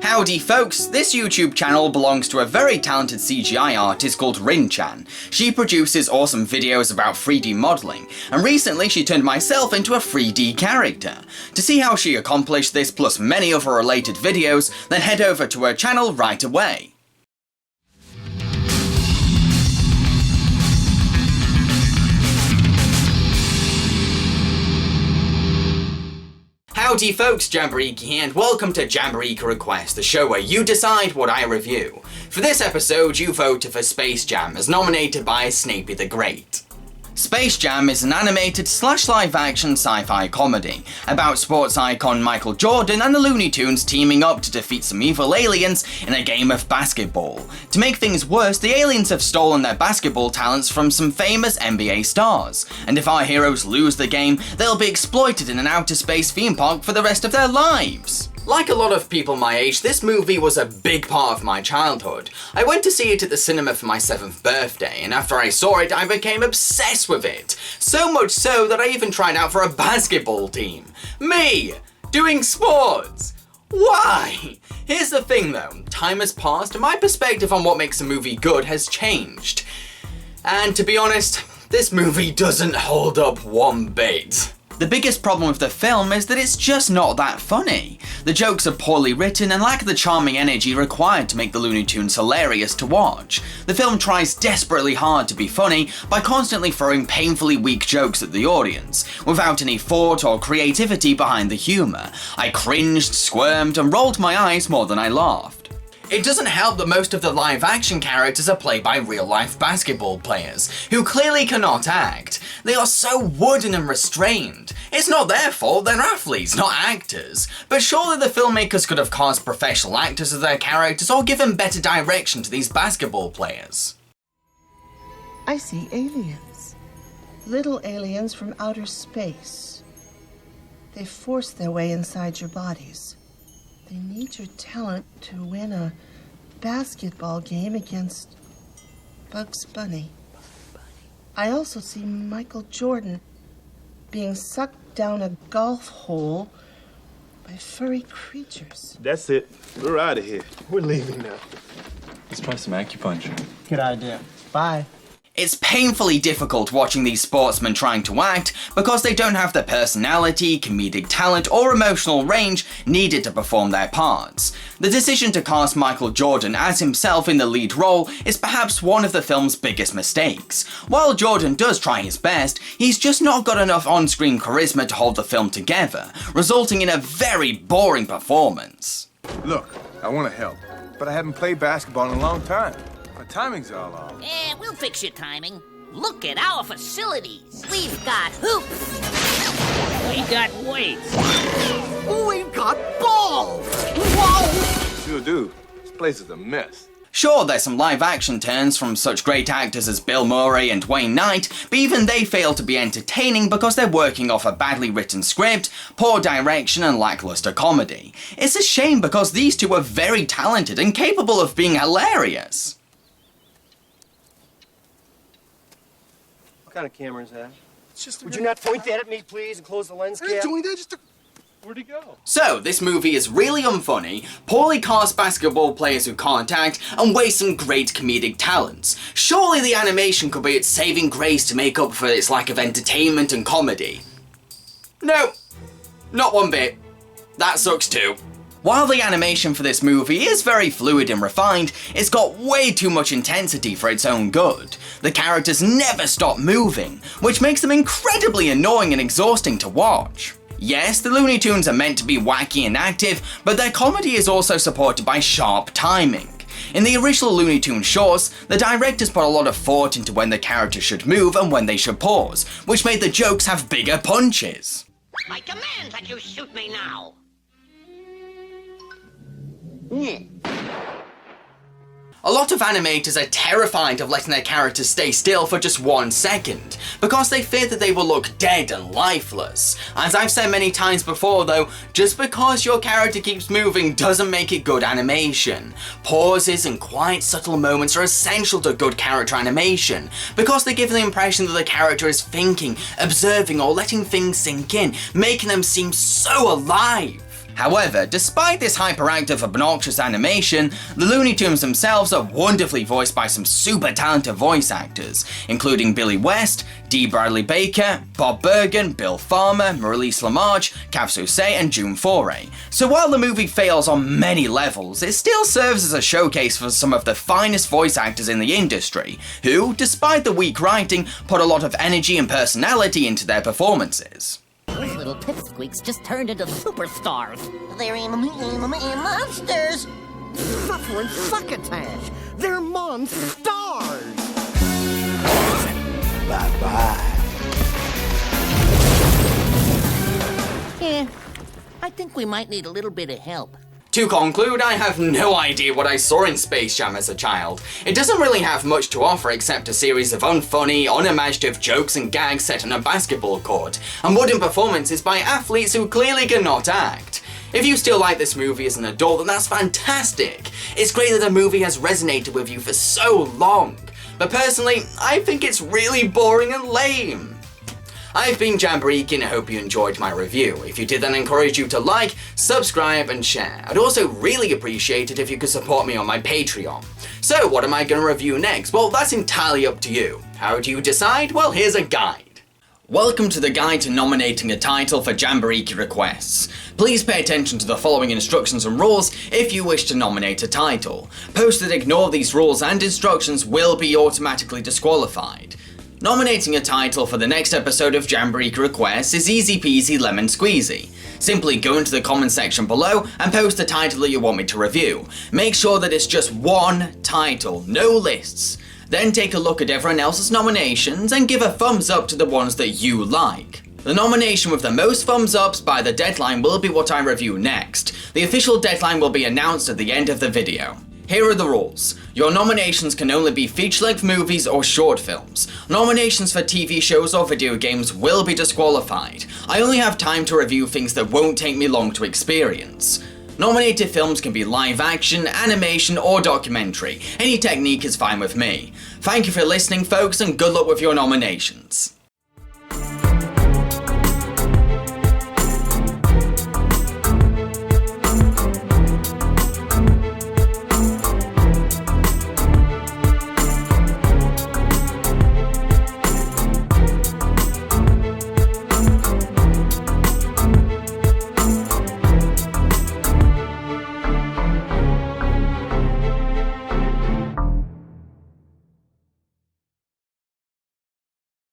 Howdy folks, this YouTube channel belongs to a very talented CGI artist called Rin-chan. She produces awesome videos about 3D modelling, and recently she turned myself into a 3D character. To see how she accomplished this plus many other related videos, then head over to her channel right away. Howdy folks, Jambareeqi here, and welcome to Jambareeqi Request, the show where you decide what I review. For this episode, you voted for Space Jam, as nominated by Snappy the Great. Space Jam is an animated live-action sci-fi comedy about sports icon Michael Jordan and the Looney Tunes teaming up to defeat some evil aliens in a game of basketball. To make things worse, the aliens have stolen their basketball talents from some famous NBA stars, and if our heroes lose the game, they'll be exploited in an outer space theme park for the rest of their lives. Like a lot of people my age, this movie was a big part of my childhood. I went to see it at the cinema for my 7th birthday, and after I saw it, I became obsessed with it. So much so that I even tried out for a basketball team. Me! Doing sports! Why? Here's the thing though, time has passed and my perspective on what makes a movie good has changed. And to be honest, this movie doesn't hold up one bit. The biggest problem with the film is that it's just not that funny. The jokes are poorly written and lack the charming energy required to make the Looney Tunes hilarious to watch. The film tries desperately hard to be funny by constantly throwing painfully weak jokes at the audience, without any thought or creativity behind the humour. I cringed, squirmed, and rolled my eyes more than I laughed. It doesn't help that most of the live-action characters are played by real-life basketball players, who clearly cannot act. They are so wooden and restrained. It's not their fault, they're athletes, not actors. But surely the filmmakers could have cast professional actors as their characters or given better direction to these basketball players. I see aliens. Little aliens from outer space. They force their way inside your bodies. They need your talent to win a basketball game against Bugs Bunny. I also see Michael Jordan being sucked down a golf hole by furry creatures. That's it. We're out of here. We're leaving now. Let's try some acupuncture. Good idea. Bye. It's painfully difficult watching these sportsmen trying to act because they don't have the personality, comedic talent, or emotional range needed to perform their parts. The decision to cast Michael Jordan as himself in the lead role is perhaps one of the film's biggest mistakes. While Jordan does try his best, he's just not got enough on-screen charisma to hold the film together, resulting in a very boring performance. Look, I want to help, but I haven't played basketball in a long time. My timing's all off. We'll fix your timing. Look at our facilities. We've got hoops. We've got weights. We've got balls! Whoa! Sure do. This place is a mess. Sure, there's some live-action turns from such great actors as Bill Murray and Wayne Knight, but even they fail to be entertaining because they're working off a badly written script, poor direction, and lackluster comedy. It's a shame because these two are very talented and capable of being hilarious. What kind of camera is that? It's just Would you not point that at me, please, and close the lens cap? doing that just to... Where'd he go? So, this movie is really unfunny, poorly cast basketball players who can't act, and wastes some great comedic talents. Surely the animation could be its saving grace to make up for its lack of entertainment and comedy. No, not one bit. That sucks too. While the animation for this movie is very fluid and refined, it's got way too much intensity for its own good. The characters never stop moving, which makes them incredibly annoying and exhausting to watch. Yes, the Looney Tunes are meant to be wacky and active, but their comedy is also supported by sharp timing. In the original Looney Tunes shorts, the directors put a lot of thought into when the characters should move and when they should pause, which made the jokes have bigger punches. I command that you shoot me now. A lot of animators are terrified of letting their characters stay still for just 1 second, because they fear that they will look dead and lifeless. As I've said many times before though, just because your character keeps moving doesn't make it good animation. Pauses and quiet subtle moments are essential to good character animation, because they give the impression that the character is thinking, observing or letting things sink in, making them seem so alive. However, despite this hyperactive, obnoxious animation, the Looney Tunes themselves are wonderfully voiced by some super talented voice actors, including Billy West, D. Bradley Baker, Bob Bergen, Bill Farmer, Marilise LaMarche, Kav Sosay, and June Foray. So while the movie fails on many levels, it still serves as a showcase for some of the finest voice actors in the industry, who, despite the weak writing, put a lot of energy and personality into their performances. Those little pipsqueaks just turned into superstars. They're monsters. Suffering succotash. They're monsters. Bye-bye. Yeah, I think we might need a little bit of help. To conclude, I have no idea what I saw in Space Jam as a child. It doesn't really have much to offer except a series of unfunny, unimaginative jokes and gags set on a basketball court, and wooden performances by athletes who clearly cannot act. If you still like this movie as an adult, then that's fantastic. It's great that the movie has resonated with you for so long. But personally, I think it's really boring and lame. I've been Jambareeqi and I hope you enjoyed my review. If you did, then I encourage you to like, subscribe and share. I'd also really appreciate it if you could support me on my Patreon. So what am I going to review next? Well, that's entirely up to you. How do you decide? Well, here's a guide. Welcome to the guide to nominating a title for Jambareeqi requests. Please pay attention to the following instructions and rules if you wish to nominate a title. Posts that ignore these rules and instructions will be automatically disqualified. Nominating a title for the next episode of Jambareeqi Requests is easy peasy lemon squeezy. Simply go into the comment section below and post the title that you want me to review. Make sure that it's just one title, no lists. Then take a look at everyone else's nominations and give a thumbs up to the ones that you like. The nomination with the most thumbs ups by the deadline will be what I review next. The official deadline will be announced at the end of the video. Here are the rules. Your nominations can only be feature-length movies or short films. Nominations for TV shows or video games will be disqualified. I only have time to review things that won't take me long to experience. Nominated films can be live action, animation, or documentary. Any technique is fine with me. Thank you for listening, folks, and good luck with your nominations.